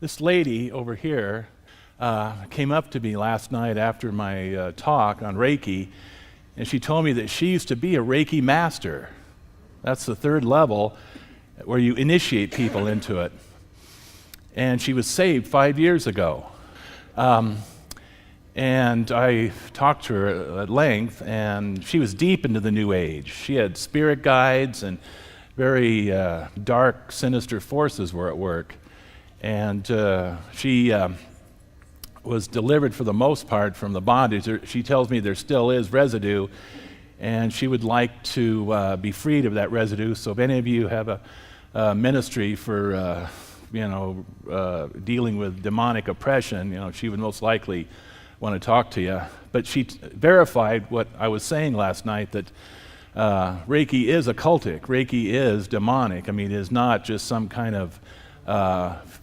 This lady over here came up to me last night after my talk on Reiki, and she told me that she used to be a Reiki master. That's the third level where you initiate people into it. And she was saved 5 years ago. And I talked to her at length, and she was deep into the New Age. She had spirit guides, and very dark, sinister forces were at work. And she was delivered for the most part from the bondage. She tells me there still is residue, and she would like to be freed of that residue. So if any of you have a ministry for dealing with demonic oppression, she would most likely want to talk to you. But she verified what I was saying last night, that Reiki is occultic. Reiki is demonic. I mean, it is not just some kind of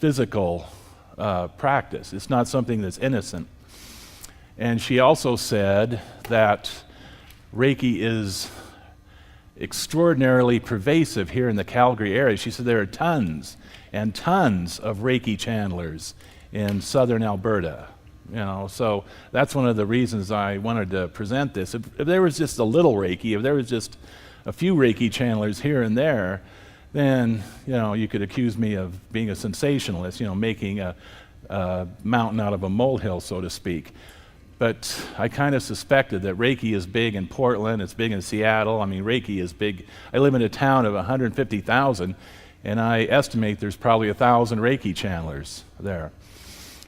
physical practice. It's not something that's innocent. And she also said that Reiki is extraordinarily pervasive here in the Calgary area. She said there are tons and tons of Reiki channelers in southern Alberta. So that's one of the reasons I wanted to present this. If there was just a little Reiki, if there was just a few Reiki channelers here and there, then you could accuse me of being a sensationalist, making a mountain out of a molehill, so to speak. But I kind of suspected that Reiki is big in Portland, it's big in Seattle. I mean, Reiki is big. I live in a town of 150,000, and I estimate there's probably 1,000 Reiki channelers there.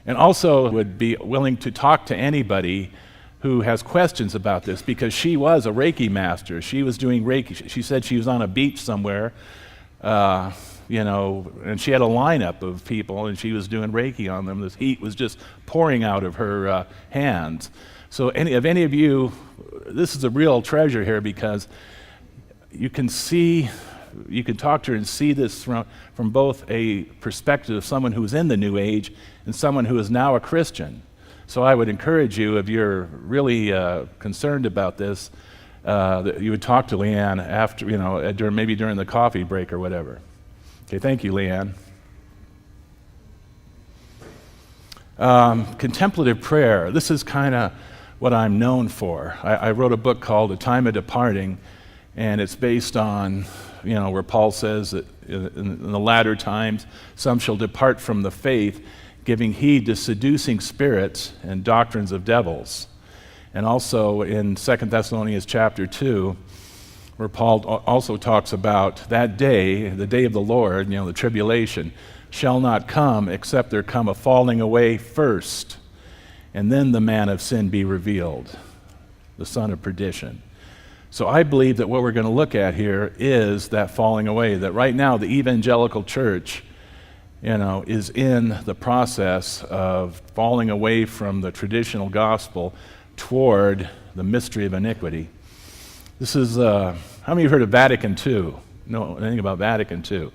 And also would be willing to talk to anybody who has questions about this, because she was a Reiki master. She was doing Reiki. She said she was on a beach somewhere, and she had a lineup of people, and she was doing Reiki on them. This heat was just pouring out of her hands. So if any of you, this is a real treasure here, because you can talk to her and see this from both a perspective of someone who's in the New Age and someone who is now a Christian. So I would encourage you, if you're really concerned about this, that you would talk to Leanne after, maybe during the coffee break or whatever. Okay, thank you, Leanne. Contemplative prayer. This is kind of what I'm known for. I wrote a book called A Time of Departing, and it's based on, where Paul says that in the latter times, some shall depart from the faith, giving heed to seducing spirits and doctrines of devils. And also in 2 Thessalonians chapter 2, where Paul also talks about that day, the day of the Lord, the tribulation, shall not come except there come a falling away first, and then the man of sin be revealed, the son of perdition. So I believe that what we're going to look at here is that falling away, that right now the evangelical church, is in the process of falling away from the traditional gospel toward the mystery of iniquity. This is, how many of you have heard of Vatican II? Know anything about Vatican II?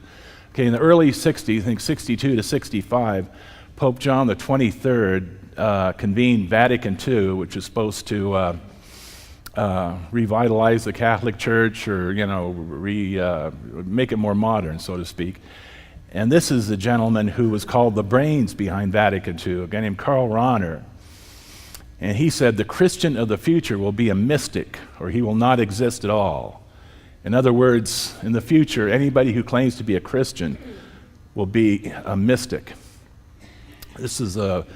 Okay, in the early 60s, I think 62 to 65, Pope John the 23rd convened Vatican II, which is supposed to revitalize the Catholic Church, or make it more modern, so to speak. And this is the gentleman who was called the brains behind Vatican II, a guy named Karl Rahner. And he said the Christian of the future will be a mystic, or he will not exist at all. In other words, in the future, anybody who claims to be a Christian will be a mystic. This is a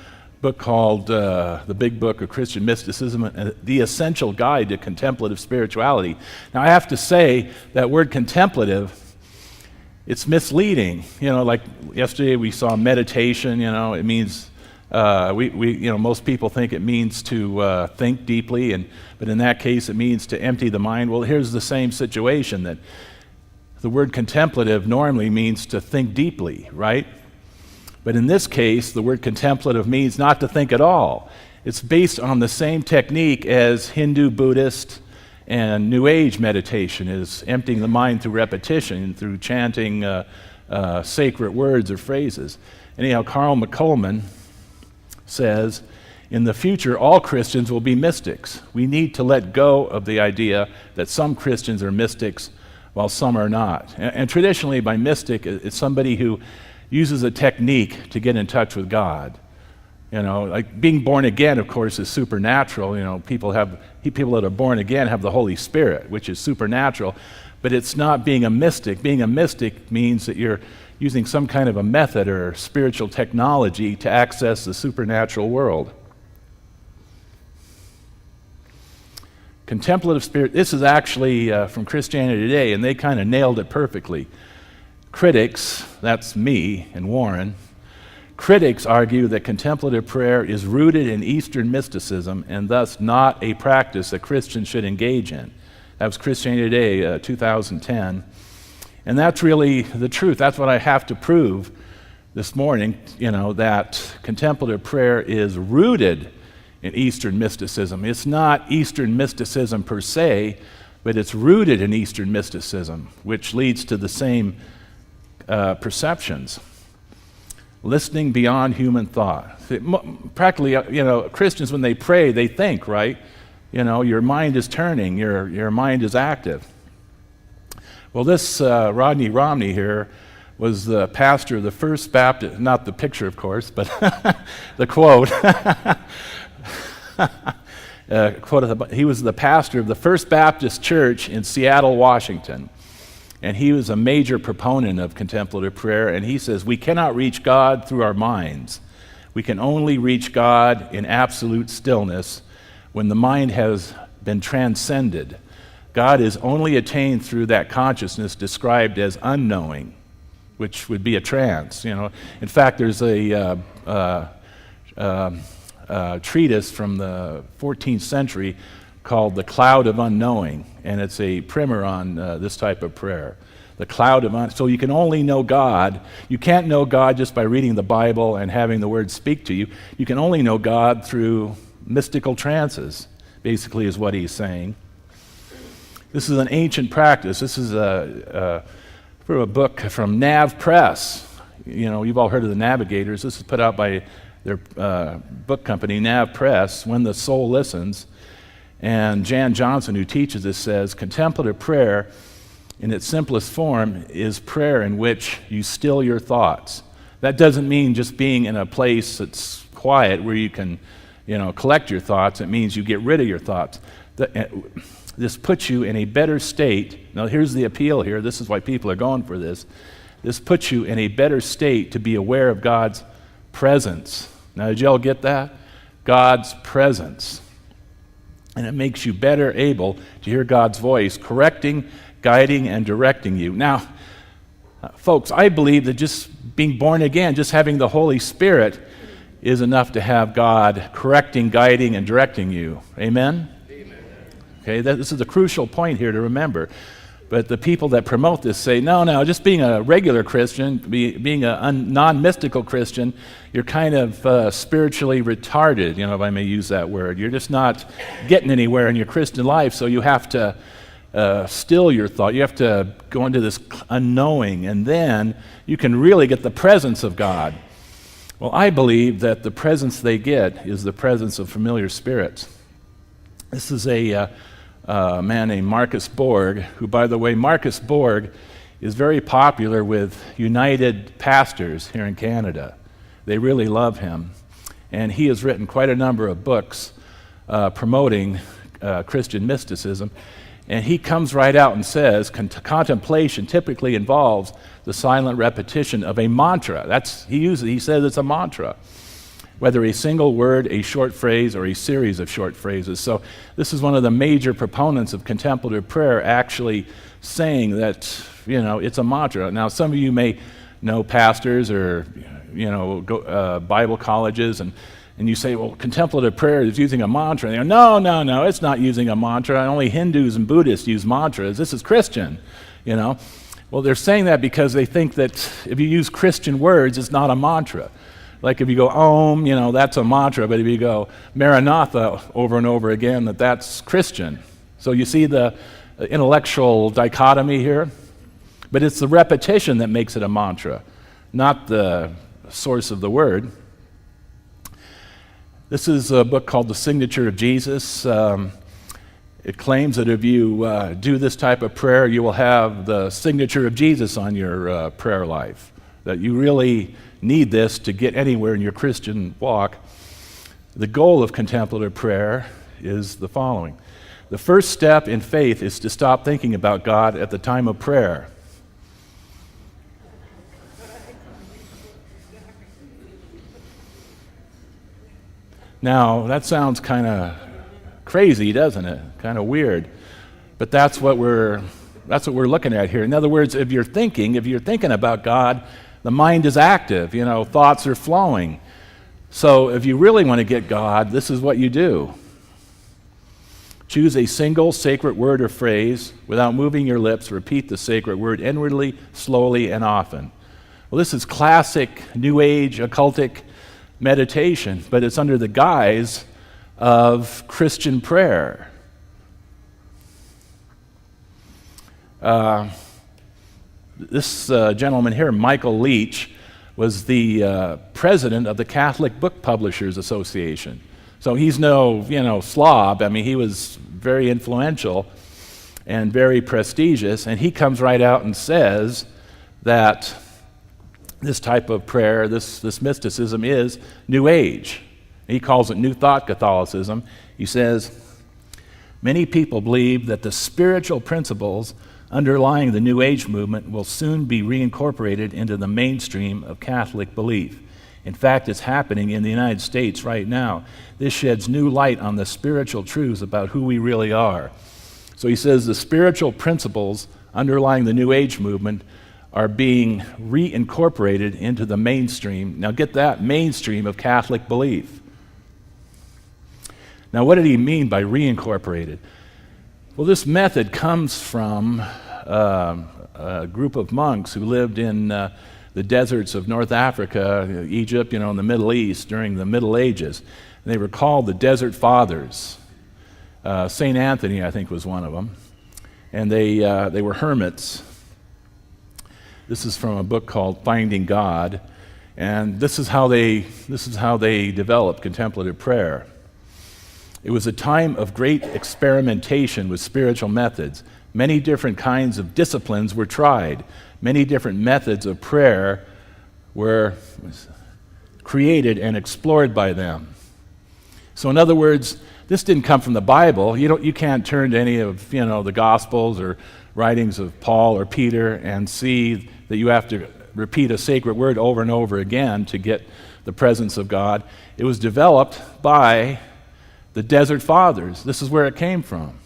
book called The Big Book of Christian Mysticism, The Essential Guide to Contemplative Spirituality. Now, I have to say that word contemplative, it's misleading. Like yesterday we saw meditation, it means, most people think it means to think deeply, but in that case it means to empty the mind. Well, here's the same situation, that the word contemplative normally means to think deeply, right? But in this case, the word contemplative means not to think at all. It's based on the same technique as Hindu, Buddhist, and New Age meditation, is emptying the mind through repetition, through chanting sacred words or phrases. Anyhow, Carl McColman says, in the future, all Christians will be mystics. We need to let go of the idea that some Christians are mystics while some are not. And traditionally, by mystic, it's somebody who uses a technique to get in touch with God. Like being born again, of course, is supernatural. People that are born again have the Holy Spirit, which is supernatural, but it's not being a mystic. Being a mystic means that you're using some kind of a method or spiritual technology to access the supernatural world. Contemplative spirit, this is actually from Christianity Today, and they kind of nailed it perfectly. Critics, that's me and Warren, critics argue that contemplative prayer is rooted in Eastern mysticism and thus not a practice that Christians should engage in. That was Christianity Today, 2010. And that's really the truth. That's what I have to prove this morning, that contemplative prayer is rooted in Eastern mysticism. It's not Eastern mysticism per se, but it's rooted in Eastern mysticism, which leads to the same perceptions. Listening beyond human thought. Practically, Christians, when they pray, they think, right? Your mind is turning, your mind is active. Well, this Rodney Romney here was the pastor of the First Baptist, not the picture, of course, but the quote. He was the pastor of the First Baptist Church in Seattle, Washington. And he was a major proponent of contemplative prayer, and he says, we cannot reach God through our minds. We can only reach God in absolute stillness when the mind has been transcended. God is only attained through that consciousness described as unknowing, which would be a trance. In fact, there's a treatise from the 14th century called The Cloud of Unknowing, and it's a primer on this type of prayer. The cloud of so you can only know God. You can't know God just by reading the Bible and having the Word speak to you. You can only know God through mystical trances, basically is what he's saying. This is an ancient practice. This is from a book from Nav Press. You've all heard of the Navigators. This is put out by their book company, Nav Press, When the Soul Listens. And Jan Johnson, who teaches this, says, contemplative prayer, in its simplest form, is prayer in which you still your thoughts. That doesn't mean just being in a place that's quiet where you can, collect your thoughts. It means you get rid of your thoughts. This puts you in a better state. Now, here's the appeal here. This is why people are going for this. This puts you in a better state to be aware of God's presence. Now, did y'all get that? God's presence. And it makes you better able to hear God's voice, correcting, guiding, and directing you. Now, folks, I believe that just being born again, just having the Holy Spirit, is enough to have God correcting, guiding, and directing you. Amen? Okay, this is a crucial point here to remember. But the people that promote this say, no, just being a regular Christian, being a non-mystical Christian, you're kind of spiritually retarded, if I may use that word. You're just not getting anywhere in your Christian life, so you have to still your thought. You have to go into this unknowing, and then you can really get the presence of God. Well, I believe that the presence they get is the presence of familiar spirits. This is a man named Marcus Borg, who, by the way, Marcus Borg is very popular with United pastors here in Canada. They really love him. And he has written quite a number of books promoting Christian mysticism. And he comes right out and says, contemplation typically involves the silent repetition of a mantra. He says it's a mantra. Whether a single word, a short phrase, or a series of short phrases. So this is one of the major proponents of contemplative prayer, actually saying that, it's a mantra. Now, some of you may know pastors or, Bible colleges, and you say, well, contemplative prayer is using a mantra. And they go, no, it's not using a mantra. Only Hindus and Buddhists use mantras. This is Christian, Well, they're saying that because they think that if you use Christian words, it's not a mantra. Like if you go Om, that's a mantra, but if you go Maranatha over and over again, that's Christian. So you see the intellectual dichotomy here? But it's the repetition that makes it a mantra, not the source of the word. This is a book called The Signature of Jesus. It claims that if you do this type of prayer, you will have the signature of Jesus on your prayer life. that you really need this to get anywhere in your Christian walk. The goal of contemplative prayer is the following. The first step in faith is to stop thinking about God at the time of prayer. Now, that sounds kind of crazy, doesn't it? Kind of weird. But that's what we're looking at here. In other words, if you're thinking about God, the mind is active, thoughts are flowing. So if you really want to get God, this is what you do. Choose a single sacred word or phrase. Without moving your lips, repeat the sacred word inwardly, slowly, and often. Well, this is classic New Age occultic meditation, but it's under the guise of Christian prayer. This gentleman here, Michael Leach, was the president of the Catholic Book Publishers Association. So he's no, slob. I mean, he was very influential and very prestigious, and he comes right out and says that this type of prayer, this mysticism is New Age. He calls it New Thought Catholicism. He says, many people believe that the spiritual principles underlying the New Age movement will soon be reincorporated into the mainstream of Catholic belief. In fact, it's happening in the United States right now. This sheds new light on the spiritual truths about who we really are. So he says the spiritual principles underlying the New Age movement are being reincorporated into the mainstream. Now get that, mainstream of Catholic belief. Now what did he mean by reincorporated? Well, this method comes from a group of monks who lived in the deserts of North Africa, Egypt, in the Middle East during the Middle Ages. And they were called the Desert Fathers. St. Anthony, I think, was one of them. And they were hermits. This is from a book called Finding God. And this is how they developed contemplative prayer. It was a time of great experimentation with spiritual methods. Many different kinds of disciplines were tried. Many different methods of prayer were created and explored by them. So in other words, this didn't come from the Bible. You can't turn to any of the Gospels or writings of Paul or Peter and see that you have to repeat a sacred word over and over again to get the presence of God. It was developed by the Desert Fathers. This is where it came from.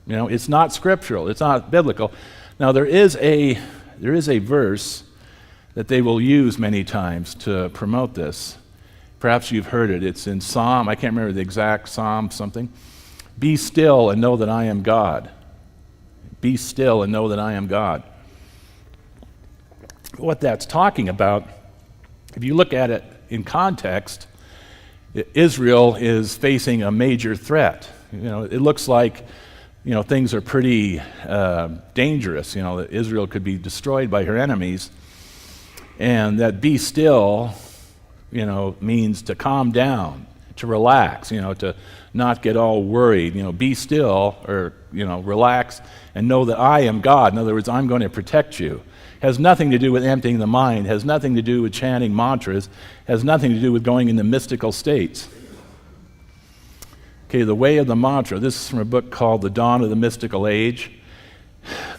It's not scriptural. It's not biblical. Now there is a verse that they will use many times to promote this. Perhaps you've heard it. It's in Psalm. I can't remember the exact Psalm something. Be still and know that I am God. Be still and know that I am God. What that's talking about, if you look at it in context, Israel is facing a major threat. It looks like things are pretty dangerous. That Israel could be destroyed by her enemies, and that be still, means to calm down, to relax. To not get all worried. Be still, or relax, and know that I am God. In other words, I'm going to protect you. Has nothing to do with emptying the mind. Has nothing to do with chanting mantras. Has nothing to do with going into mystical states. Okay, the way of the mantra. This is from a book called The Dawn of the Mystical Age.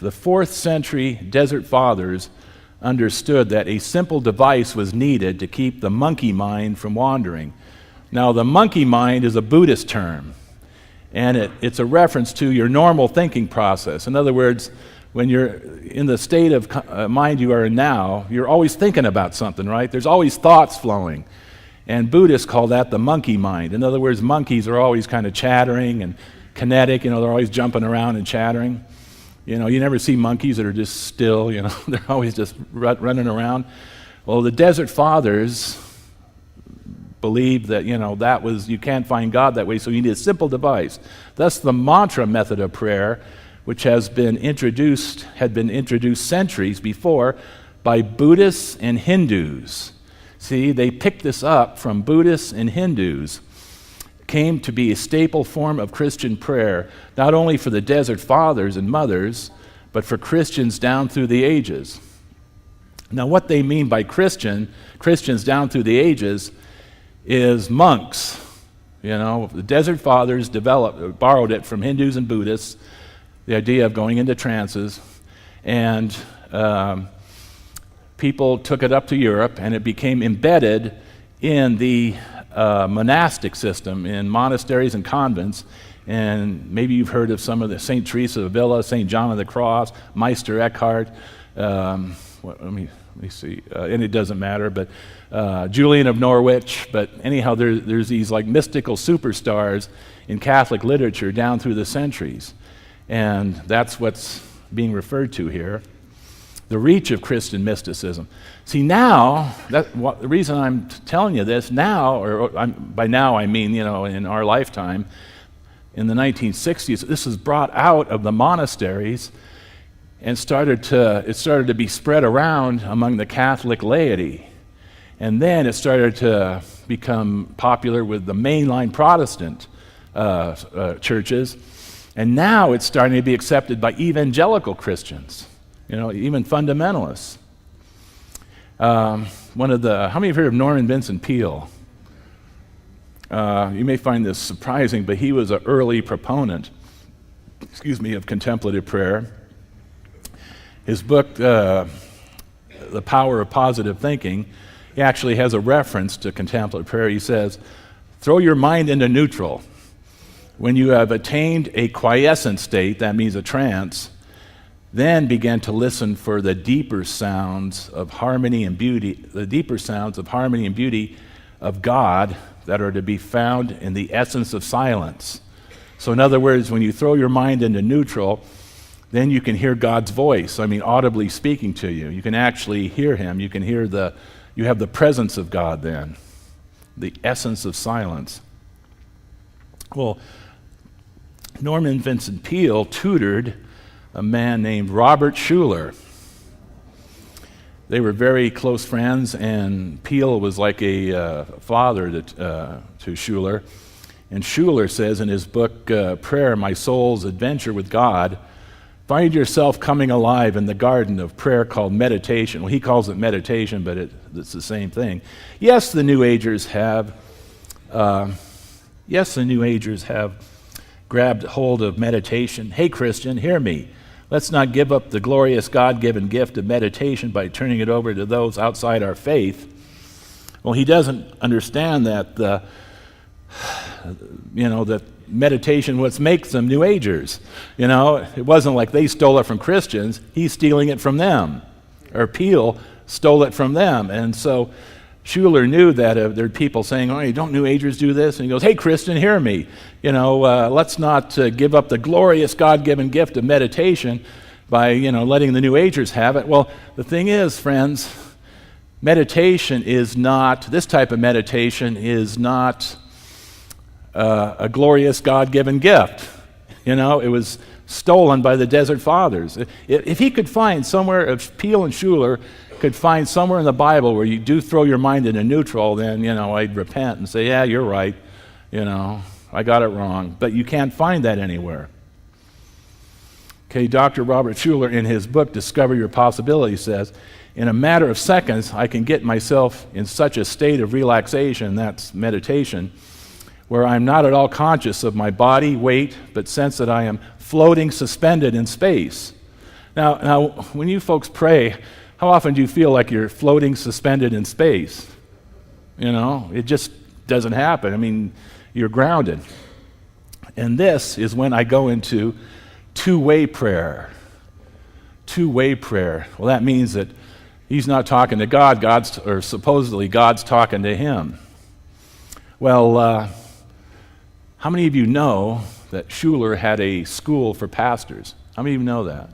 The 4th century Desert Fathers understood that a simple device was needed to keep the monkey mind from wandering. Now, the monkey mind is a Buddhist term, and it's a reference to your normal thinking process. In other words, when you're in the state of mind you are in now, you're always thinking about something, right? There's always thoughts flowing. And Buddhists call that the monkey mind. In other words, monkeys are always kind of chattering and kinetic, they're always jumping around and chattering. You never see monkeys that are just still, they're always just running around. Well, the Desert Fathers believed that, you can't find God that way, so you need a simple device. Thus, the mantra method of prayer, which had been introduced centuries before by Buddhists and Hindus. See, they picked this up from Buddhists and Hindus. Came to be a staple form of Christian prayer, not only for the Desert Fathers and Mothers, but for Christians down through the ages. Now, what they mean by Christians down through the ages, is monks. The Desert Fathers borrowed it from Hindus and Buddhists, the idea of going into trances, and people took it up to Europe, and it became embedded in the monastic system, in monasteries and convents. And maybe you've heard of some of the St. Teresa of Avila, St. John of the Cross, Meister Eckhart. Let me see, and it doesn't matter, but Julian of Norwich. But anyhow, there's these like mystical superstars in Catholic literature down through the centuries, and that's what's being referred to here. The reach of Christian mysticism. See, now, the reason I'm telling you this now, by now I mean, in our lifetime, in the 1960s, this was brought out of the monasteries and started to be spread around among the Catholic laity. And then it started to become popular with the mainline Protestant churches. And now it's starting to be accepted by evangelical Christians, even fundamentalists. How many have heard of Norman Vincent Peale? You may find this surprising, but he was an early proponent, of contemplative prayer. His book, The Power of Positive Thinking, he actually has a reference to contemplative prayer. He says, throw your mind into neutral. When you have attained a quiescent state, that means a trance, then begin to listen for the deeper sounds of harmony and beauty, of God that are to be found in the essence of silence. So in other words, when you throw your mind into neutral, then you can hear God's voice, audibly speaking to you. You can actually hear him. You have the presence of God then, the essence of silence. Well, Norman Vincent Peale tutored a man named Robert Schuller. They were very close friends, and Peale was like a father to Schuller. And Schuller says in his book, Prayer, My Soul's Adventure with God, find yourself coming alive in the garden of prayer called meditation. Well, he calls it meditation, but it's the same thing. Yes, the New Agers have grabbed hold of meditation. Hey, Christian, hear me. Let's not give up the glorious God-given gift of meditation by turning it over to those outside our faith. Well, he doesn't understand that that meditation what makes them New Agers. It wasn't like they stole it from Christians. He's stealing it from them, or Peale stole it from them. And so Schuller knew that there are people saying, "Oh, don't New Agers do this?" And he goes, "Hey, Christian, hear me. Let's not give up the glorious God-given gift of meditation by letting the New Agers have it." Well, the thing is, friends, meditation is not, this type of meditation is not a glorious God-given gift. It was stolen by the Desert Fathers. If he could find somewhere, if Peale and Schuller could find somewhere in the Bible where you do throw your mind into neutral, then, I'd repent and say, yeah, you're right. I got it wrong. But you can't find that anywhere. Okay, Dr. Robert Schuller, in his book, Discover Your Possibility, says, in a matter of seconds, I can get myself in such a state of relaxation, that's meditation, where I'm not at all conscious of my body, weight, but sense that I am floating suspended in space. Now, when you folks pray, how often do you feel like you're floating suspended in space? It just doesn't happen. You're grounded. And this is when I go into two-way prayer. Two-way prayer. Well, that means that he's not talking to God, or supposedly God's talking to him. Well, how many of you know that Schuller had a school for pastors? How many of you know that?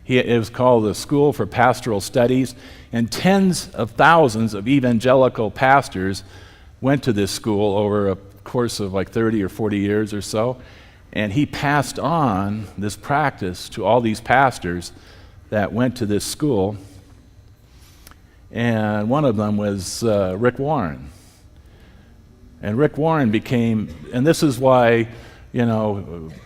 It was called the School for Pastoral Studies, and tens of thousands of evangelical pastors went to this school over a course of like 30 or 40 years or so, and he passed on this practice to all these pastors that went to this school, and one of them was Rick Warren. And Rick Warren became, and this is why,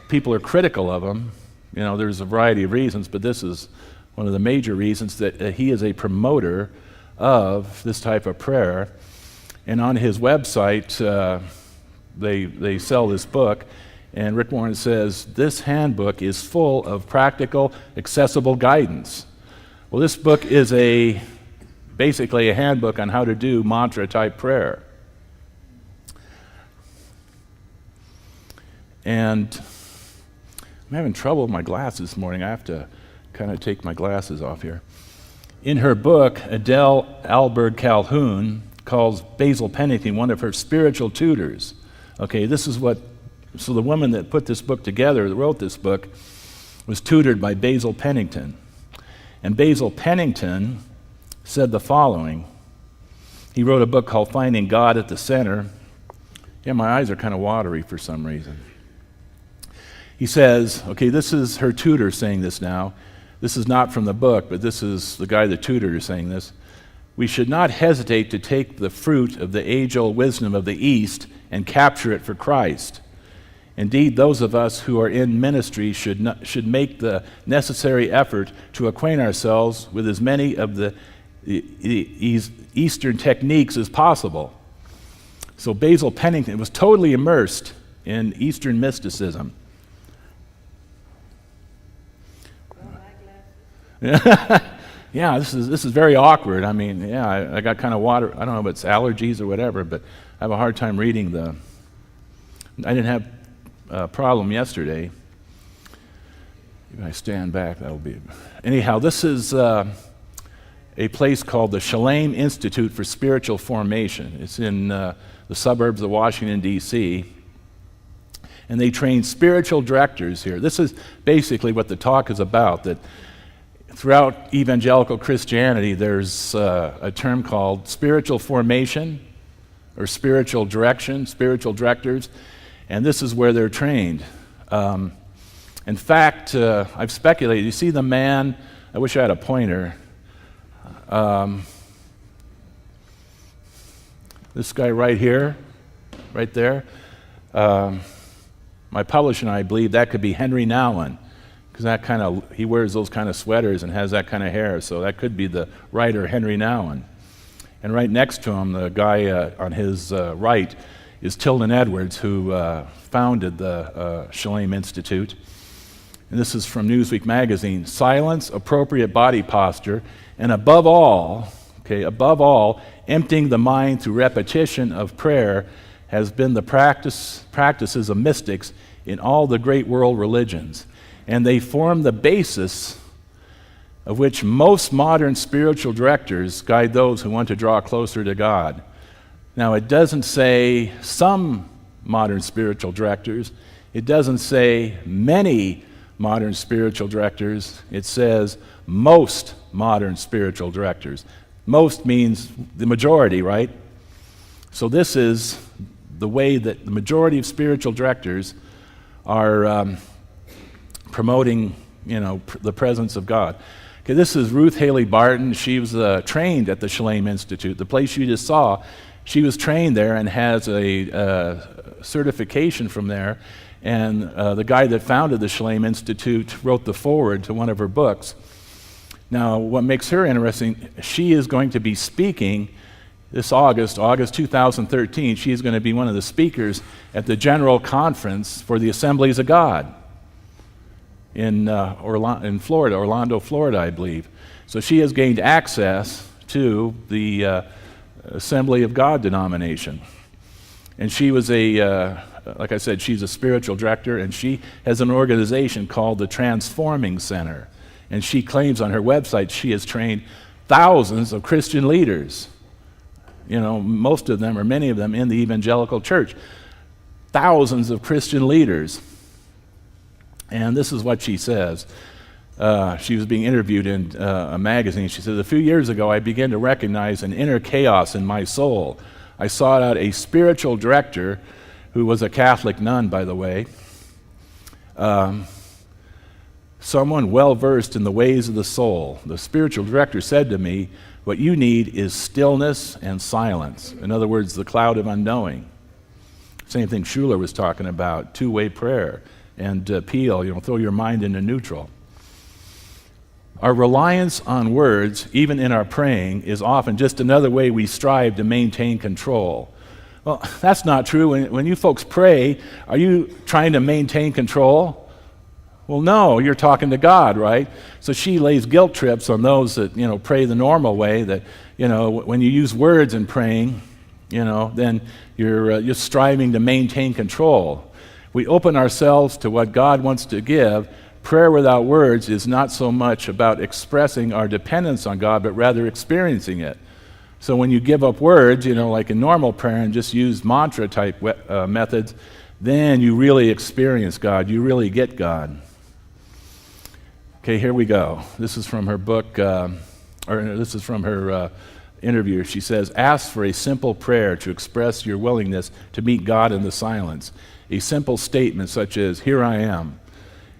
people are critical of him. There's a variety of reasons, but this is one of the major reasons that he is a promoter of this type of prayer. And on his website, they sell this book, and Rick Warren says, this handbook is full of practical, accessible guidance. Well, this book is basically a handbook on how to do mantra-type prayer. And I'm having trouble with my glasses this morning. I have to kind of take my glasses off here. In her book, Adele Alberg Calhoun calls Basil Pennington one of her spiritual tutors. Okay, so the woman that put this book together, that wrote this book, was tutored by Basil Pennington. And Basil Pennington said the following. He wrote a book called Finding God at the Center. Yeah, my eyes are kind of watery for some reason. He says, okay, this is her tutor saying this now. This is not from the book, but this is the guy that tutored her saying this. We should not hesitate to take the fruit of the age-old wisdom of the East and capture it for Christ. Indeed, those of us who are in ministry should make the necessary effort to acquaint ourselves with as many of the Eastern techniques as possible. So Basil Pennington was totally immersed in Eastern mysticism. Yeah, this is very awkward. I mean, yeah, I got kind of water. I don't know if it's allergies or whatever, but I have a hard time reading I didn't have a problem yesterday. If I stand back, that'll be. Anyhow, this is a place called the Shalem Institute for Spiritual Formation. It's in the suburbs of Washington, D.C., and they train spiritual directors here. This is basically what the talk is about, that throughout evangelical Christianity, there's a term called spiritual formation or spiritual direction, spiritual directors, and this is where they're trained. In fact, I've speculated. You see the man, I wish I had a pointer. This guy right here, right there. My publisher and I believe that could be Henry Nouwen, because he wears those kind of sweaters and has that kind of hair, so that could be the writer Henry Nouwen. And right next to him, the guy on his right is Tilden Edwards, who founded the Shalem Institute. And this is from Newsweek magazine. Silence, appropriate body posture, and above all, emptying the mind through repetition of prayer has been the practices of mystics in all the great world religions. And they form the basis of which most modern spiritual directors guide those who want to draw closer to God. Now, it doesn't say some modern spiritual directors. It doesn't say many modern spiritual directors. It says most modern spiritual directors. Most means the majority, right? So this is the way that the majority of spiritual directors are promoting, the presence of God. Okay, this is Ruth Haley Barton. She was trained at the Shalem Institute. The place you just saw, she was trained there and has a certification from there. And the guy that founded the Shalem Institute wrote the foreword to one of her books. Now, what makes her interesting, she is going to be speaking this August 2013. She is going to be one of the speakers at the General Conference for the Assemblies of God in Florida, Orlando, Florida, I believe. So she has gained access to the Assembly of God denomination. And she was like I said, she's a spiritual director, and she has an organization called the Transforming Center. And she claims on her website she has trained thousands of Christian leaders. Most of them, or many of them, in the evangelical church. Thousands of Christian leaders. And this is what she says. She was being interviewed in a magazine. She says, "A few years ago, I began to recognize an inner chaos in my soul. I sought out a spiritual director, who was a Catholic nun, by the way, someone well-versed in the ways of the soul. The spiritual director said to me, what you need is stillness and silence. In other words, the cloud of unknowing. Same thing Schuller was talking about, two-way prayer. And Peel, throw your mind into neutral. Our reliance on words, even in our praying, is often just another way we strive to maintain control. Well, that's not true. When you folks pray, are you trying to maintain control? Well, no, you're talking to God, right? So she lays guilt trips on those that, pray the normal way, that, when you use words in praying, then you're just striving to maintain control. We open ourselves to what God wants to give. Prayer without words is not so much about expressing our dependence on God, but rather experiencing it. So when you give up words, like in normal prayer and just use mantra-type methods, then you really experience God. You really get God. Okay, here we go. This is from her book, this is from her interview. She says, ask for a simple prayer to express your willingness to meet God in the silence. A simple statement such as, here I am.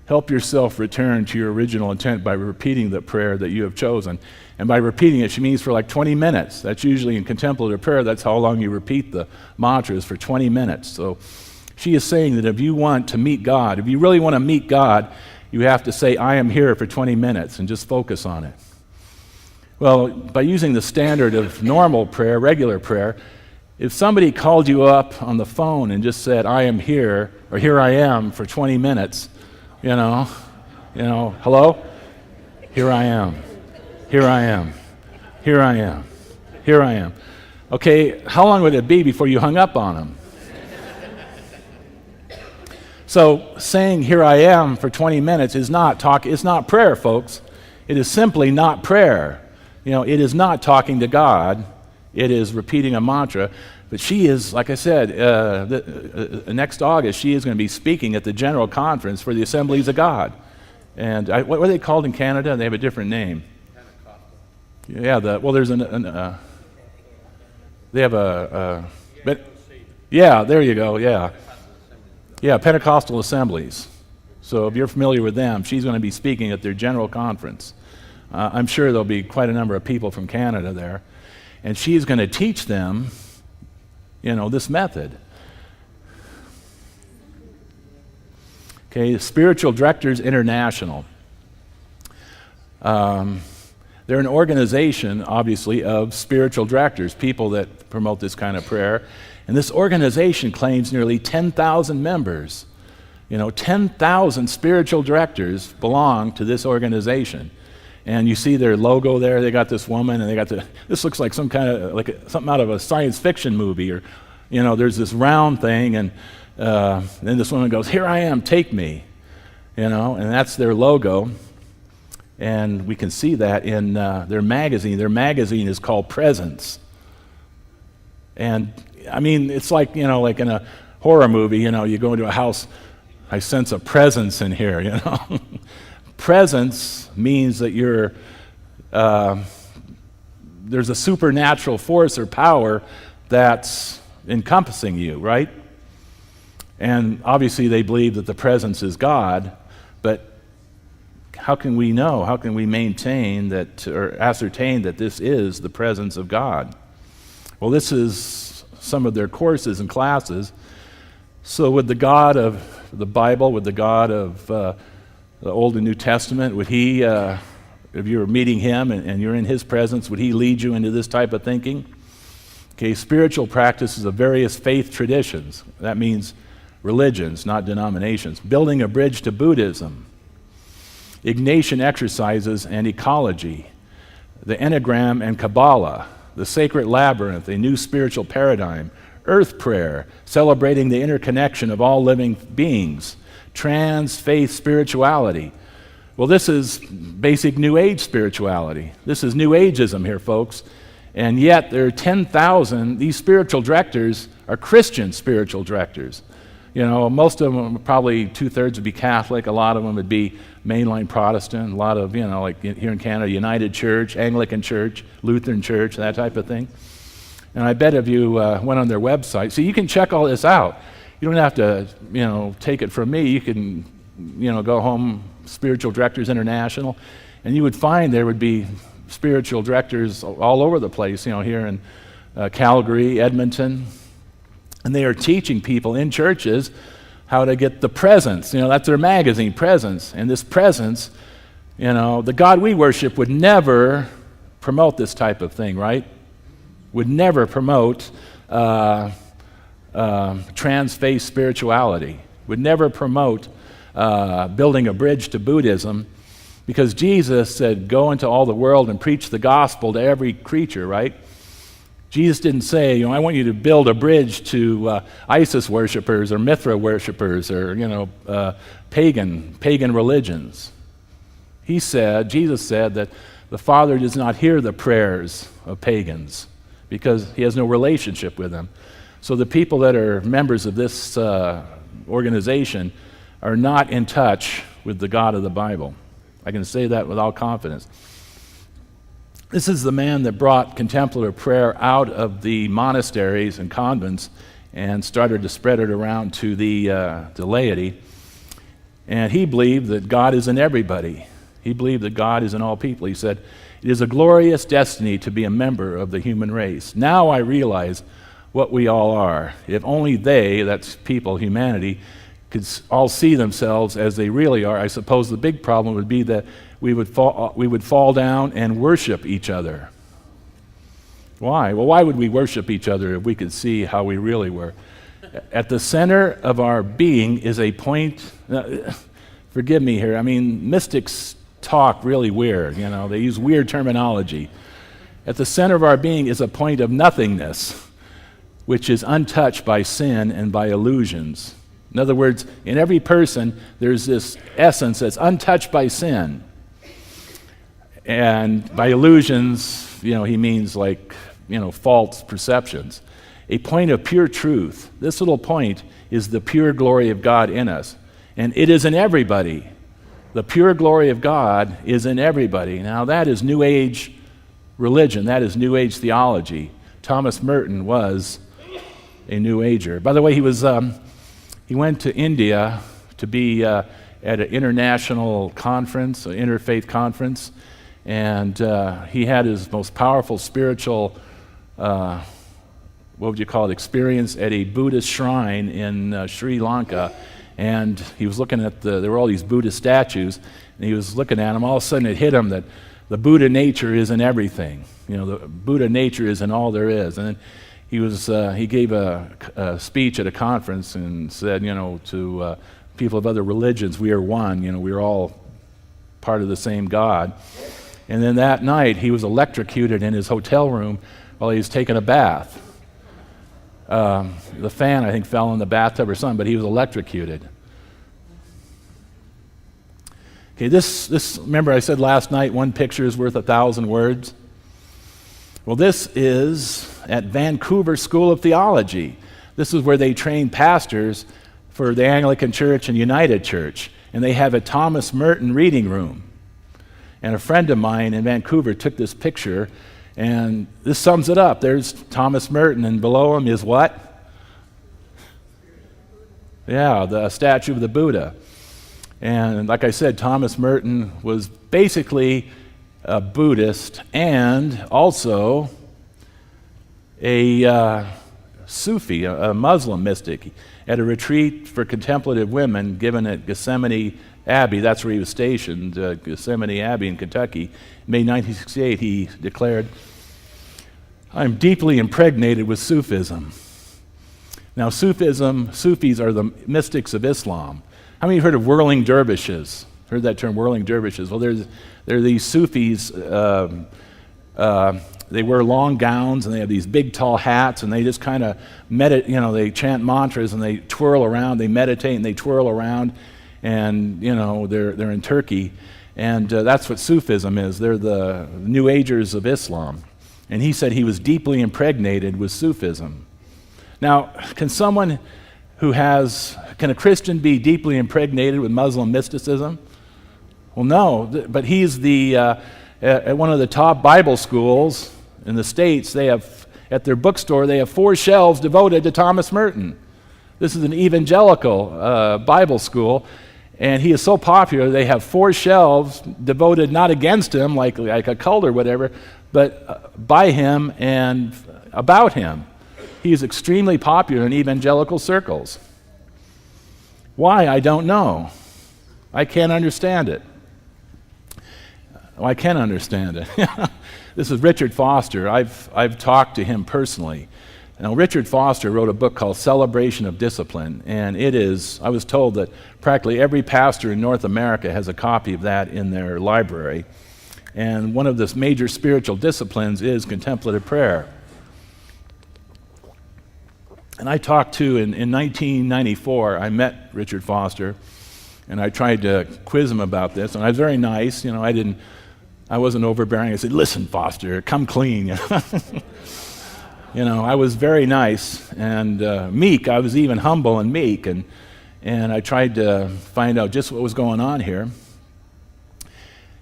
Help yourself return to your original intent by repeating the prayer that you have chosen. And by repeating it, she means for like 20 minutes. That's usually in contemplative prayer, that's how long you repeat the mantras, for 20 minutes. So she is saying that if you want to meet God, if you really want to meet God, you have to say, I am here for 20 minutes and just focus on it. Well, by using the standard of normal prayer, regular prayer, if somebody called you up on the phone and just said, I am here, or here I am for 20 minutes, hello? Here I am. Here I am. Here I am. Here I am. Okay, how long would it be before you hung up on them? So saying here I am for 20 minutes is not prayer, folks. It is simply not prayer. It is not talking to God. It is repeating a mantra. But she is, like I said, next August, she is going to be speaking at the General Conference for the Assemblies of God. And what are they called in Canada? They have a different name. Pentecostal. Yeah, there's they have there you go, yeah. Yeah, Pentecostal Assemblies. So if you're familiar with them, she's going to be speaking at their General Conference. I'm sure there'll be quite a number of people from Canada there. And she's going to teach them, this method. Okay, Spiritual Directors International. They're an organization, obviously, of spiritual directors, people that promote this kind of prayer. And this organization claims nearly 10,000 members. 10,000 spiritual directors belong to this organization. And you see their logo there. They got this woman, and they got this looks like some kind of, something out of a science fiction movie, or, there's this round thing, and then this woman goes, here I am, take me, and that's their logo. And we can see that in their magazine. Their magazine is called Presence. And, it's like, like in a horror movie, you go into a house, I sense a presence in here, Presence means that there's a supernatural force or power that's encompassing you, right? And obviously they believe that the presence is God, but how can we know? How can we maintain that or ascertain that this is the presence of God? Well, this is some of their courses and classes. So would the God of the Bible, would the God of the Old and New Testament, would he, if you're meeting him and you're in his presence, would he lead you into this type of thinking? Okay, spiritual practices of various faith traditions. That means religions, not denominations. Building a bridge to Buddhism. Ignatian exercises and ecology. The Enneagram and Kabbalah. The Sacred Labyrinth, a new spiritual paradigm. Earth prayer, celebrating the interconnection of all living beings. Trans-faith spirituality. Well, this is basic New Age spirituality. This is New Ageism here, folks. And yet there are 10,000, these spiritual directors are Christian spiritual directors. Most of them, probably 2/3 would be Catholic, a lot of them would be mainline Protestant, a lot of, like here in Canada, United Church, Anglican Church, Lutheran Church, that type of thing. And I bet if you went on their website, so you can check all this out. You don't have to, take it from me. You can, go home, Spiritual Directors International, and you would find there would be spiritual directors all over the place, here in Calgary, Edmonton. And they are teaching people in churches how to get the presence. That's their magazine, Presence. And this presence, The God we worship would never promote this type of thing, right? Would never promote trans-faith spirituality. Would never promote building a bridge to Buddhism, because Jesus said, go into all the world and preach the gospel to every creature, right? Jesus didn't say, I want you to build a bridge to Isis worshipers or Mithra worshipers or, pagan religions. Jesus said that the Father does not hear the prayers of pagans because he has no relationship with them. So the people that are members of this organization are not in touch with the God of the Bible. I can say that with all confidence. This is the man that brought contemplative prayer out of the monasteries and convents and started to spread it around to the laity. And he believed that God is in everybody. He believed that God is in all people. He said, it is a glorious destiny to be a member of the human race. Now I realize what we all are. If only they, that's people, humanity, could all see themselves as they really are, I suppose the big problem would be that we would fall down and worship each other. Why? Well, why would we worship each other if we could see how we really were? At the center of our being is a point, forgive me here, mystics talk really weird, they use weird terminology. At the center of our being is a point of nothingness, which is untouched by sin and by illusions. In other words, in every person, there's this essence that's untouched by sin. And by illusions, he means like, false perceptions. A point of pure truth. This little point is the pure glory of God in us. And it is in everybody. The pure glory of God is in everybody. Now that is New Age religion. That is New Age theology. Thomas Merton was a New Ager. By the way, he went to India to be at an international conference, an interfaith conference, and he had his most powerful spiritual, experience at a Buddhist shrine in Sri Lanka. And he was looking at there were all these Buddhist statues, and he was looking at them. All of a sudden it hit him that the Buddha nature is in everything. The Buddha nature is in all there is. And then he gave a speech at a conference and said, to people of other religions, we are one, we are all part of the same God. And then that night, he was electrocuted in his hotel room while he was taking a bath. The fan, I think, fell in the bathtub or something, but he was electrocuted. Okay, this, remember I said last night, one picture is worth 1,000 words? Well, this is at Vancouver School of Theology. This is where they train pastors for the Anglican Church and United Church. And they have a Thomas Merton reading room. And a friend of mine in Vancouver took this picture, and this sums it up. There's Thomas Merton, and below him is what? Yeah, the statue of the Buddha. And like I said, Thomas Merton was basically a Buddhist and also a Sufi, a Muslim mystic, at a retreat for contemplative women given at Gethsemane Abbey. That's where he was stationed, Gethsemane Abbey in Kentucky. In May 1968, he declared, I'm deeply impregnated with Sufism. Now, Sufis are the mystics of Islam. How many of you heard of whirling dervishes? Heard that term, whirling dervishes? Well, there are these Sufis. They wear long gowns and they have these big, tall hats, and they just kind of they chant mantras and they twirl around. They meditate and they twirl around, and they're in Turkey, and that's what Sufism is. They're the New Agers of Islam, and he said he was deeply impregnated with Sufism. Now, can a Christian be deeply impregnated with Muslim mysticism? Well, no, but he's at one of the top Bible schools in the States. They have, at their bookstore, they have 4 shelves devoted to Thomas Merton. This is an evangelical Bible school, and he is so popular, they have 4 shelves devoted not against him, like a cult or whatever, but by him and about him. He is extremely popular in evangelical circles. Why? I don't know. I can't understand it. Oh, I can understand it. This is Richard Foster. I've talked to him personally. Now, Richard Foster wrote a book called Celebration of Discipline, and I was told that practically every pastor in North America has a copy of that in their library. And one of the major spiritual disciplines is contemplative prayer. And I talked to, in 1994, I met Richard Foster, and I tried to quiz him about this, and I was very nice. I wasn't overbearing. I said, "Listen, Foster, come clean." I was very nice and meek. I was even humble and meek, and I tried to find out just what was going on here.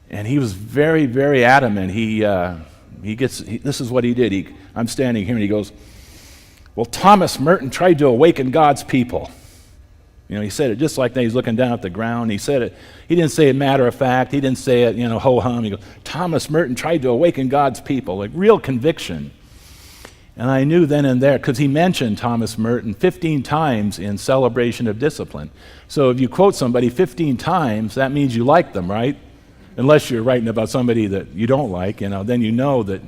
And he was very, very adamant. This is what he did. I'm standing here, and he goes, "Well, Thomas Merton tried to awaken God's people." He said it just like that. He's looking down at the ground. He said it. He didn't say it matter of fact. He didn't say it, ho-hum. He goes, "Thomas Merton tried to awaken God's people," like real conviction. And I knew then and there, because he mentioned Thomas Merton 15 times in Celebration of Discipline. So if you quote somebody 15 times, that means you like them, right? Unless you're writing about somebody that you don't like, then you know that,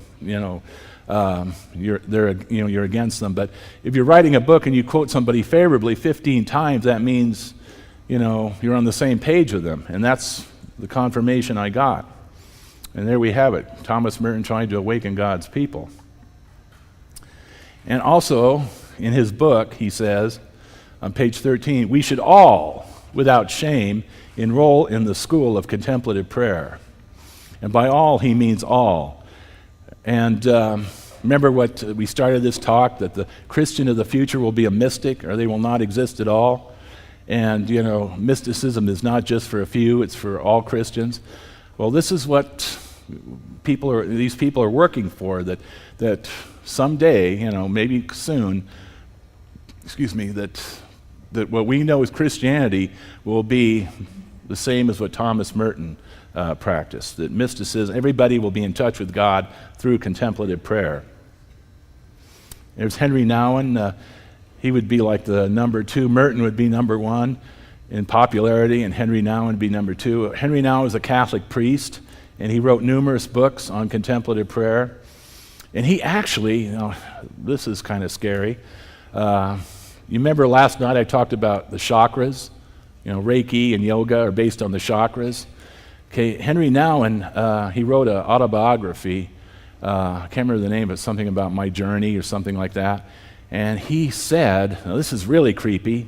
you're against them. But if you're writing a book and you quote somebody favorably 15 times, that means, you're on the same page with them. And that's the confirmation I got. And there we have it. Thomas Merton trying to awaken God's people. And also, in his book, he says, on page 13, we should all, without shame, enroll in the school of contemplative prayer. And by all, he means all. And remember what we started this talk, that the Christian of the future will be a mystic, or they will not exist at all. And, mysticism is not just for a few, it's for all Christians. Well, this is what these people are working for, that someday, maybe soon, that what we know as Christianity will be the same as what Thomas Merton practiced, that mysticism, everybody will be in touch with God through contemplative prayer. There's Henry Nouwen. He would be like the number 2. Merton would be number 1 in popularity, and Henry Nouwen would be number 2. Henry Nouwen was a Catholic priest, and he wrote numerous books on contemplative prayer. And he actually, this is kind of scary. You remember last night I talked about the chakras? Reiki and yoga are based on the chakras. Okay, Henry Nouwen, he wrote an autobiography. I can't remember the name, but something about my journey or something like that. And he said, now this is really creepy,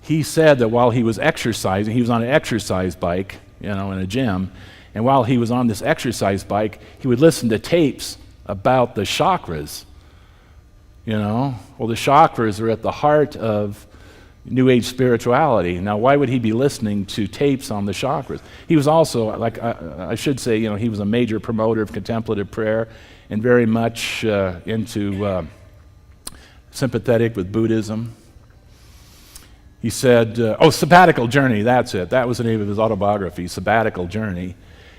he said that while he was exercising, he was on an exercise bike, in a gym, and while he was on this exercise bike, he would listen to tapes about the chakras. Well, the chakras are at the heart of New Age spirituality. Now, why would he be listening to tapes on the chakras? He was also, I should say, he was a major promoter of contemplative prayer and very much into sympathetic with Buddhism. He said, Sabbatical Journey, that's it. That was the name of his autobiography, Sabbatical Journey.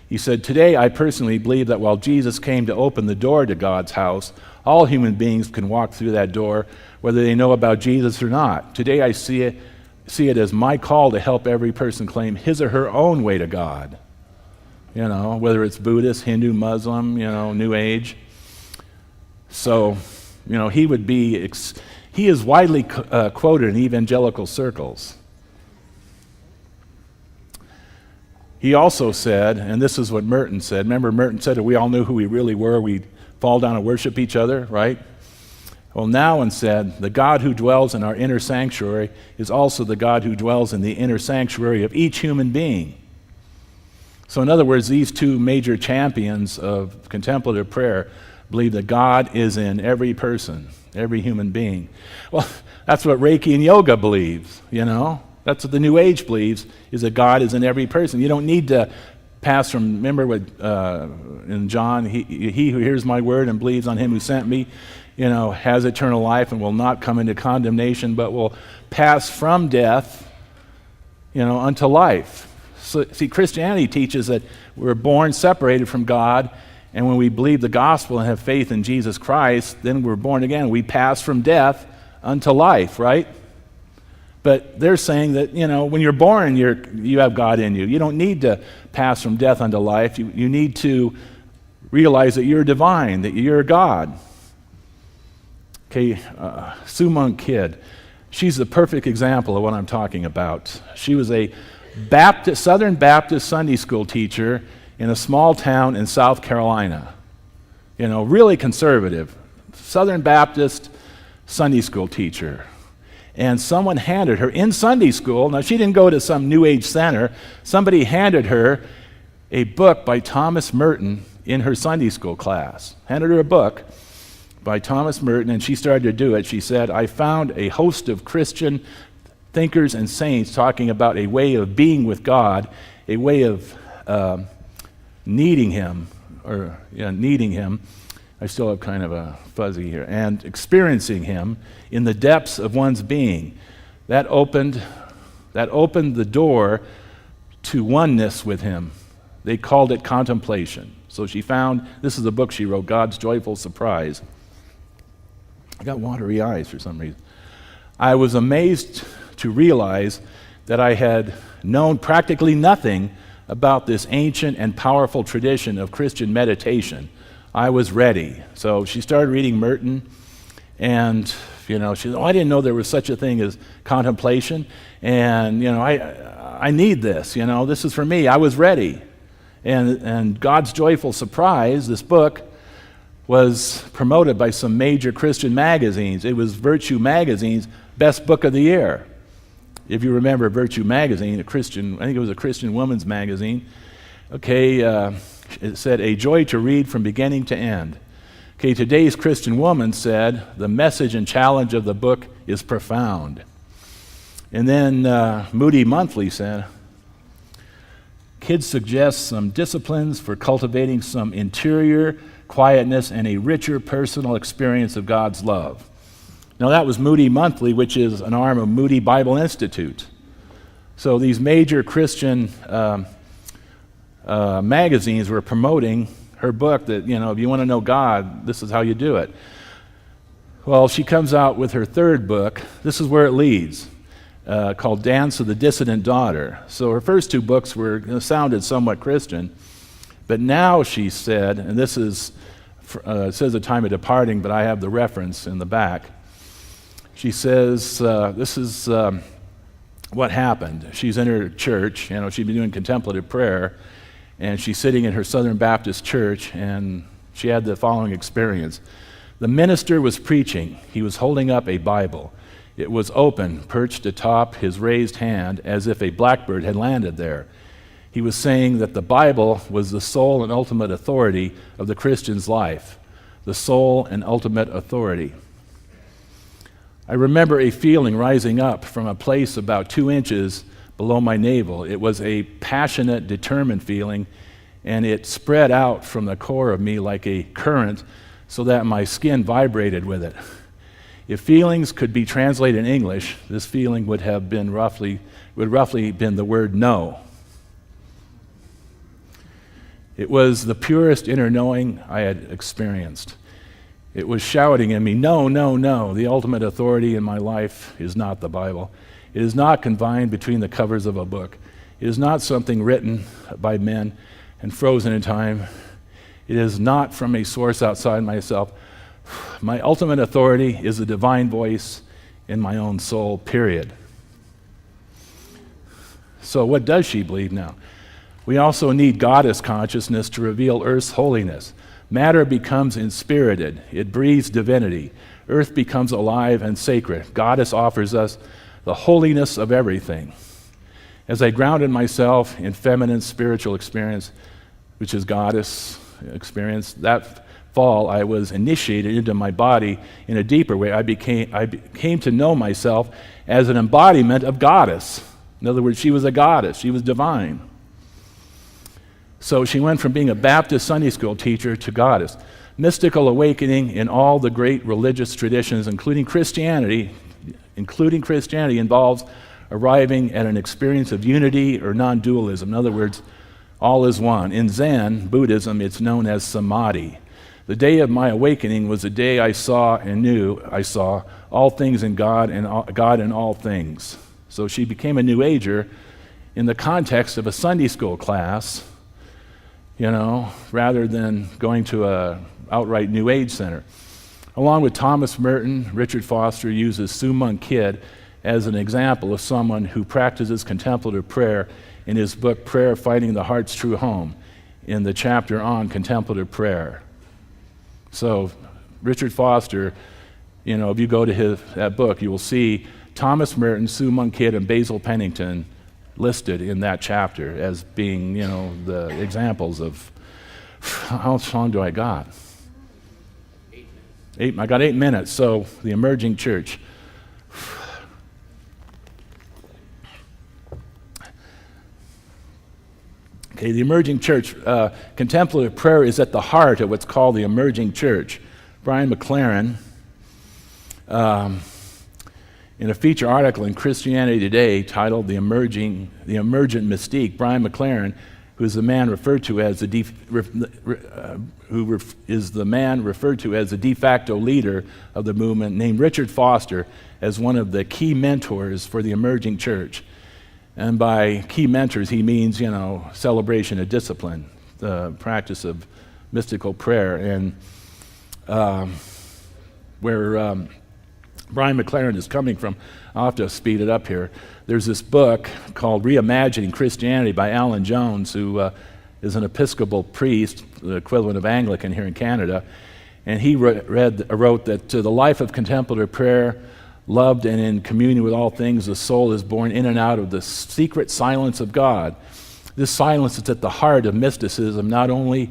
He said, today I personally believe that while Jesus came to open the door to God's house, all human beings can walk through that door, whether they know about Jesus or not. Today I see it as my call to help every person claim his or her own way to God. Whether it's Buddhist, Hindu, Muslim, New Age. So, he is widely quoted in evangelical circles. He also said, and this is what Merton said, remember Merton said that we all knew who we really were, we'd fall down and worship each other, right? Well, Nouwen said, the God who dwells in our inner sanctuary is also the God who dwells in the inner sanctuary of each human being. So in other words, these two major champions of contemplative prayer believe that God is in every person, every human being. Well, that's what Reiki and yoga believes, That's what the New Age believes, is that God is in every person. You don't need to pass from, remember what in John, he who hears my word and believes on him who sent me, has eternal life and will not come into condemnation, but will pass from death, unto life. So, see, Christianity teaches that we're born separated from God, and when we believe the gospel and have faith in Jesus Christ, then we're born again. We pass from death unto life, right? But they're saying that, when you're born, you have God in you. You don't need to pass from death unto life. You need to realize that you're divine, that you're God. Okay, Sue Monk Kidd, she's the perfect example of what I'm talking about. She was a Southern Baptist Sunday school teacher in a small town in South Carolina. Really conservative. Southern Baptist Sunday school teacher. And someone handed her in Sunday school, now she didn't go to some New Age center, somebody handed her a book by Thomas Merton in her Sunday school class. Handed her a book by Thomas Merton, and she started to do it. She said, I found a host of Christian thinkers and saints talking about a way of being with God, a way of needing Him. I still have kind of a fuzzy here, and experiencing Him in the depths of one's being. That opened the door to oneness with Him. They called it contemplation. So she found, this is a book she wrote, God's Joyful Surprise. I got watery eyes for some reason. I was amazed to realize that I had known practically nothing about this ancient and powerful tradition of Christian meditation. I was ready. So she started reading Merton, and she said, I didn't know there was such a thing as contemplation, and I need this. This is for me. I was ready. And God's Joyful Surprise, this book, was promoted by some major Christian magazines. It was Virtue Magazine's best book of the year. If you remember Virtue Magazine, I think it was a Christian woman's magazine. Okay, it said, a joy to read from beginning to end. Okay, today's Christian Woman said, the message and challenge of the book is profound. And then Moody Monthly said, Kidd suggests some disciplines for cultivating some interior quietness and a richer personal experience of God's love. Now that was Moody Monthly, which is an arm of Moody Bible Institute. So these major Christian magazines were promoting her book that, if you want to know God, this is how you do it. Well, she comes out with her third book. This is where it leads, called Dance of the Dissident Daughter. So her first two books sounded somewhat Christian, but now she said, and this is, it says the time of departing, but I have the reference in the back. She says, this is what happened. She's in her church, she'd been doing contemplative prayer, and she's sitting in her Southern Baptist church, and she had the following experience. The minister was preaching. He was holding up a Bible. It was open, perched atop his raised hand, as if a blackbird had landed there. He was saying that the Bible was the sole and ultimate authority of the Christian's life, the sole and ultimate authority. I remember a feeling rising up from a place about 2 inches below my navel. It was a passionate, determined feeling, and it spread out from the core of me like a current so that my skin vibrated with it. If feelings could be translated in English, this feeling would roughly been the word no. It was the purest inner knowing I had experienced. It was shouting in me, no, no, no, the ultimate authority in my life is not the Bible. It is not confined between the covers of a book. It is not something written by men and frozen in time. It is not from a source outside myself. My ultimate authority is the divine voice in my own soul, period. So what does she believe now? We also need goddess consciousness to reveal Earth's holiness. Matter becomes inspirited. It breathes divinity. Earth becomes alive and sacred. Goddess offers us the holiness of everything. As I grounded myself in feminine spiritual experience, which is goddess experience, that fall I was initiated into my body in a deeper way. I came to know myself as an embodiment of goddess. In other words, she was a goddess. She was divine. So she went from being a Baptist Sunday school teacher to goddess. Mystical awakening in all the great religious traditions, including Christianity, involves arriving at an experience of unity or non-dualism. In other words, all is one. In Zen, Buddhism, it's known as samadhi. The day of my awakening was the day I saw and knew I saw all things in God and God in all things. So she became a New Ager in the context of a Sunday school class, rather than going to a outright New Age center. Along with Thomas Merton, Richard Foster uses Sue Monk Kidd as an example of someone who practices contemplative prayer in his book, Prayer Finding the Heart's True Home, in the chapter on contemplative prayer. So Richard Foster, if you go to that book, you will see Thomas Merton, Sue Monk Kidd, and Basil Pennington listed in that chapter as being, the examples of. How long do I got? 8 8. minutes. I got 8 minutes. So the emerging church. Okay, the emerging church, contemplative prayer is at the heart of what's called the emerging church. Brian McLaren, in a feature article in Christianity Today titled "The Emergent Mystique," Brian McLaren, who is the man referred to as the de facto leader of the movement, named Richard Foster as one of the key mentors for the emerging church. And by key mentors, he means, celebration of discipline, the practice of mystical prayer. And where Brian McLaren is coming from, I'll have to speed it up here. There's this book called Reimagining Christianity by Alan Jones, who is an Episcopal priest, the equivalent of Anglican here in Canada. And he wrote that to the life of contemplative prayer, loved and in communion with all things, the soul is born in and out of the secret silence of God. This silence is at the heart of mysticism, is not only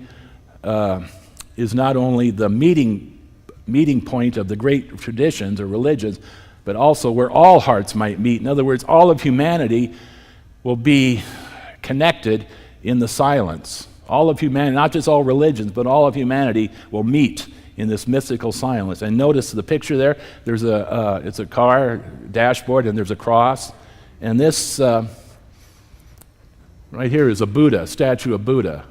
the meeting point of the great traditions or religions, but also where all hearts might meet. In other words, all of humanity will be connected in the silence. All of humanity, not just all religions, but all of humanity will meet in this mystical silence. And notice the picture there. There's it's a car dashboard, and there's a cross. And this right here is a Buddha, statue of Buddha.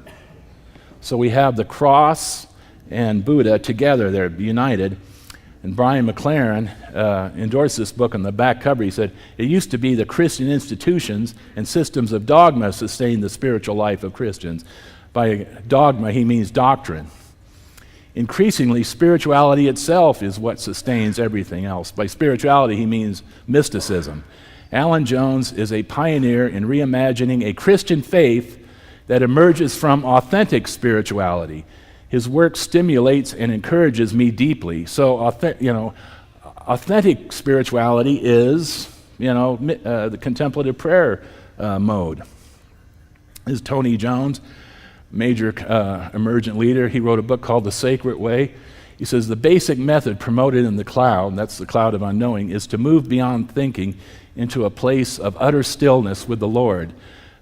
So we have the cross and Buddha together. They're united. And Brian McLaren endorsed this book on the back cover. He said, "It used to be the Christian institutions and systems of dogma sustained the spiritual life of Christians." By dogma, he means doctrine. Increasingly, spirituality itself is what sustains everything else. By spirituality, he means mysticism. Alan Jones is a pioneer in reimagining a Christian faith that emerges from authentic spirituality. His work stimulates and encourages me deeply. So, authentic spirituality is, the contemplative prayer mode. This is Tony Jones, major emergent leader. He wrote a book called The Sacred Way. He says, the basic method promoted in the cloud, that's the cloud of unknowing, is to move beyond thinking into a place of utter stillness with the Lord.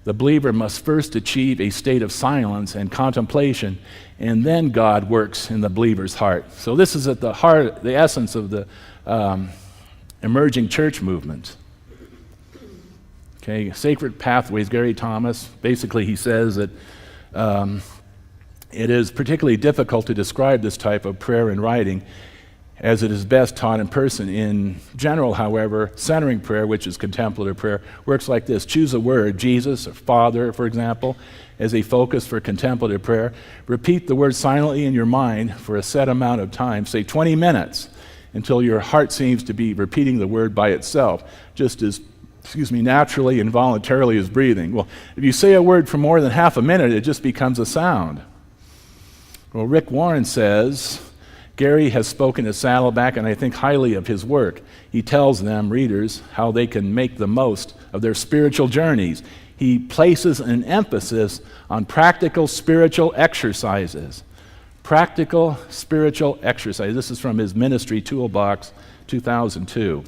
The believer must first achieve a state of silence and contemplation, and then God works in the believer's heart. So this is at the heart, the essence of the emerging church movement. Okay, Sacred Pathways, Gary Thomas, basically he says that it is particularly difficult to describe this type of prayer in writing, as it is best taught in person. In general, however, centering prayer, which is contemplative prayer, works like this. Choose a word, Jesus or Father, for example, as a focus for contemplative prayer. Repeat the word silently in your mind for a set amount of time, say 20 minutes, until your heart seems to be repeating the word by itself, just as naturally and voluntarily as breathing. Well, if you say a word for more than half a minute, it just becomes a sound. Well, Rick Warren says, Gary has spoken at Saddleback, and I think highly of his work. He tells them, readers, how they can make the most of their spiritual journeys. He places an emphasis on practical spiritual exercises. Practical spiritual exercise. This is from his Ministry Toolbox, 2002.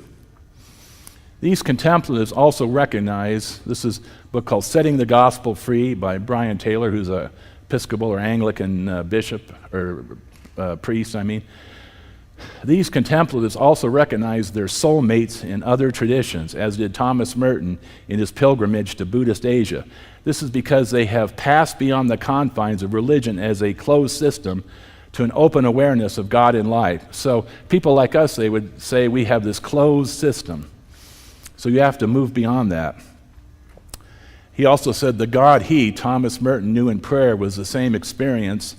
These contemplatives also recognize, this is a book called Setting the Gospel Free by Brian Taylor, who's a Episcopal or Anglican bishop, or priest, These contemplatives also recognize their soulmates in other traditions, as did Thomas Merton in his pilgrimage to Buddhist Asia. This is because they have passed beyond the confines of religion as a closed system to an open awareness of God in life. So people like us, they would say we have this closed system. So you have to move beyond that. He also said the God he, Thomas Merton, knew in prayer was the same experience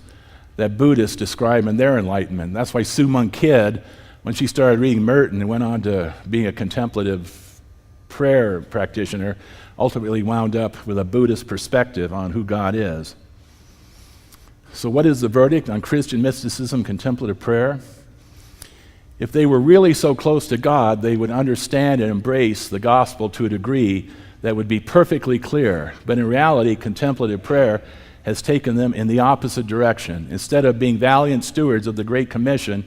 that Buddhists describe in their enlightenment. That's why Sue Monk Kidd, when she started reading Merton and went on to being a contemplative prayer practitioner, ultimately wound up with a Buddhist perspective on who God is. So what is the verdict on Christian mysticism, contemplative prayer? If they were really so close to God, they would understand and embrace the gospel to a degree that would be perfectly clear. But in reality, contemplative prayer has taken them in the opposite direction. Instead of being valiant stewards of the Great Commission,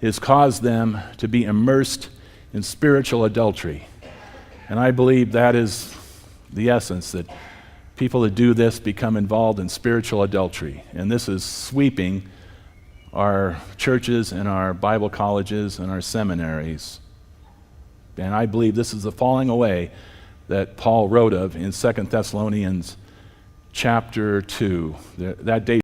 it has caused them to be immersed in spiritual adultery. And I believe that is the essence, that people that do this become involved in spiritual adultery. And this is sweeping our churches and our Bible colleges and our seminaries. And I believe this is the falling away that Paul wrote of in 2 Thessalonians chapter 2. That date